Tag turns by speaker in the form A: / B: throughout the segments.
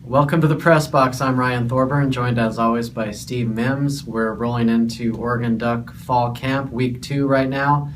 A: Welcome to the Press Box. I'm Ryan Thorburn, joined as always by Steve Mims. We're rolling into Oregon Duck Fall Camp, week 2 right now.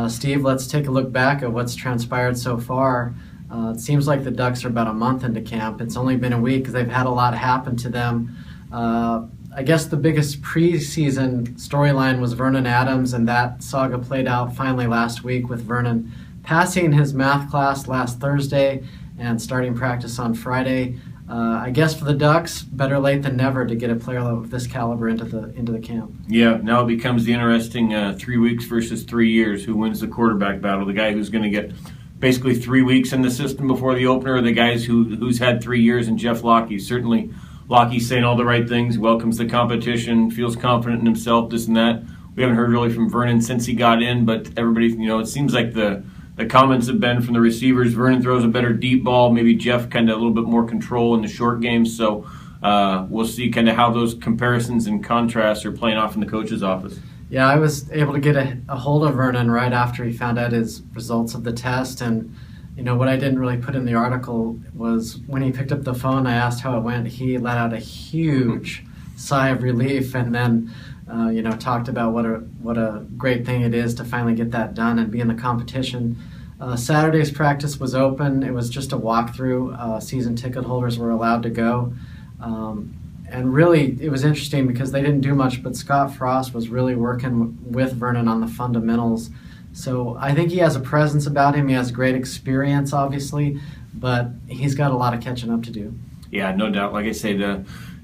A: Steve, let's take a look back at what's transpired so far. It seems like the Ducks are about a month into camp. It's only been a week. They've had a lot happen to them. I guess the biggest preseason storyline was Vernon Adams, and that saga played out finally last week with Vernon passing his math class last Thursday and starting practice on Friday. I guess for the Ducks, better late than never to get a player of this caliber into the camp.
B: Yeah, now it becomes the interesting 3 weeks versus 3 years. Who wins the quarterback battle? The guy who's going to get basically 3 weeks in the system before the opener, or the guys who's had 3 years, and Jeff Locke. Certainly, Locke's saying all the right things, welcomes the competition, feels confident in himself, this and that. We haven't heard really from Vernon since he got in, but everybody, it seems like the comments have been from the receivers. Vernon throws a better deep ball. Maybe Jeff kind of a little bit more control in the short game. So we'll see kind of how those comparisons and contrasts are playing off in the coach's office.
A: Yeah, I was able to get a hold of Vernon right after he found out his results of the test. And, what I didn't really put in the article was when he picked up the phone, I asked how it went. He let out a huge sigh of relief and then talked about what a great thing it is to finally get that done and be in the competition. Saturday's practice was open. It was just a walkthrough. Season ticket holders were allowed to go. And really, it was interesting because they didn't do much, but Scott Frost was really working with Vernon on the fundamentals. So I think he has a presence about him. He has great experience, obviously, but he's got a lot of catching up to do.
B: Yeah, no doubt. Like I say,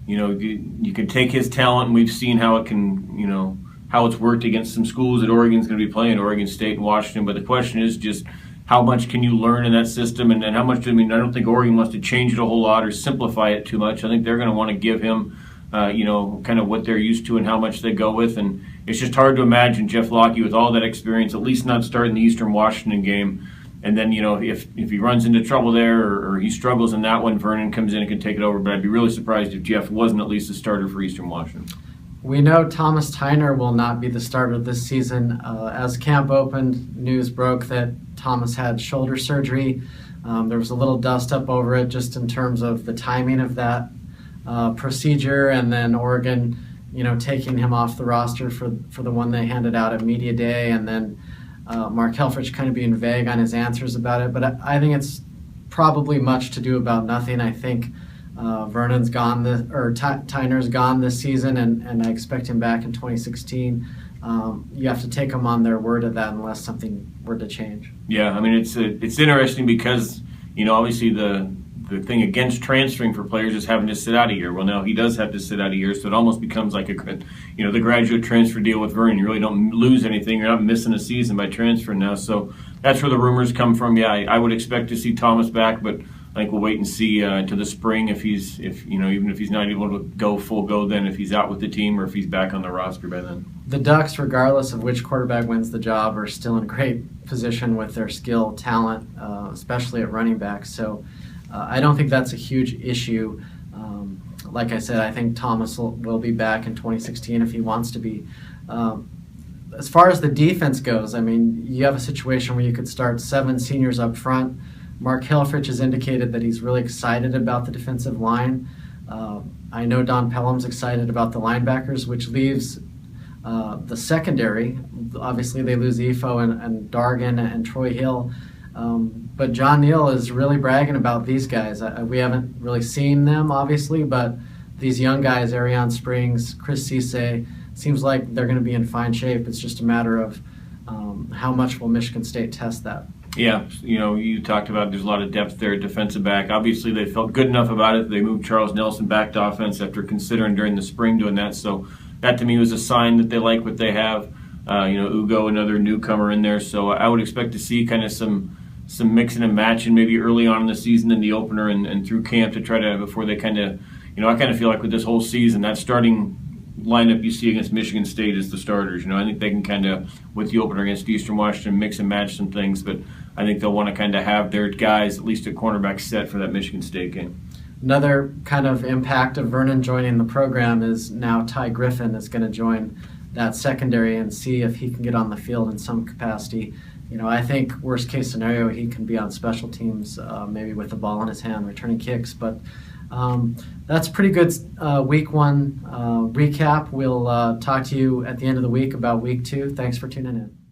B: you can take his talent, and we've seen how it can, how it's worked against some schools that Oregon's going to be playing, Oregon State and Washington. But the question is just how much can you learn in that system, and how much, I don't think Oregon wants to change it a whole lot or simplify it too much. I think they're going to want to give him, kind of what they're used to and how much they go with. And it's just hard to imagine Jeff Locke with all that experience, at least not starting the Eastern Washington game. And then, if he runs into trouble there or he struggles in that one, Vernon comes in and can take it over. But I'd be really surprised if Jeff wasn't at least a starter for Eastern Washington.
A: We know Thomas Tyner will not be the starter this season. As camp opened, news broke that Thomas had shoulder surgery. There was a little dust up over it just in terms of the timing of that procedure, and then Oregon, taking him off the roster for the one they handed out at Media Day, and then Mark Helfrich kind of being vague on his answers about it. But I think it's probably much to do about nothing. I think Vernon's gone, Tyner's gone this season, and I expect him back in 2016. You have to take them on their word of that unless something were to change.
B: Yeah, it's interesting because, obviously the thing against transferring for players is having to sit out a year. Well, now he does have to sit out a year, so it almost becomes like the graduate transfer deal with Vernon. You really don't lose anything. You're not missing a season by transferring now. So that's where the rumors come from. Yeah, I would expect to see Thomas back, but I think we'll wait and see to the spring even if he's not able to go full go then, if he's out with the team or if he's back on the roster by then.
A: The Ducks, regardless of which quarterback wins the job, are still in great position with their skill, talent, especially at running back. So I don't think that's a huge issue. Like I said, I think Thomas will be back in 2016 if he wants to be. As far as the defense goes, you have a situation where you could start 7 seniors up front. Mark Helfrich has indicated that he's really excited about the defensive line. I know Don Pelham's excited about the linebackers, which leaves the secondary. Obviously, they lose Ifo and Dargan and Troy Hill. But John Neal is really bragging about these guys. We haven't really seen them, obviously, but these young guys, Arion Springs, Chris Cisse, seems like they're going to be in fine shape. It's just a matter of how much will Michigan State test that.
B: Yeah, you talked about there's a lot of depth there at defensive back. Obviously, they felt good enough about it. They moved Charles Nelson back to offense after considering during the spring doing that. So that to me was a sign that they like what they have. Ugo, another newcomer in there. So I would expect to see kind of some mixing and matching maybe early on in the season in the opener and through camp to try to, before they kind of, I kind of feel like with this whole season, that starting lineup you see against Michigan State is the starters. I think they can kind of, with the opener against Eastern Washington, mix and match some things, but I think they'll want to kind of have their guys, at least at cornerback, set for that Michigan State game.
A: Another kind of impact of Vernon joining the program is now Ty Griffin is going to join that secondary and see if he can get on the field in some capacity. I think worst case scenario, he can be on special teams, maybe with the ball in his hand, returning kicks, but That's a pretty good week one recap. We'll talk to you at the end of the week about week two. Thanks for tuning in.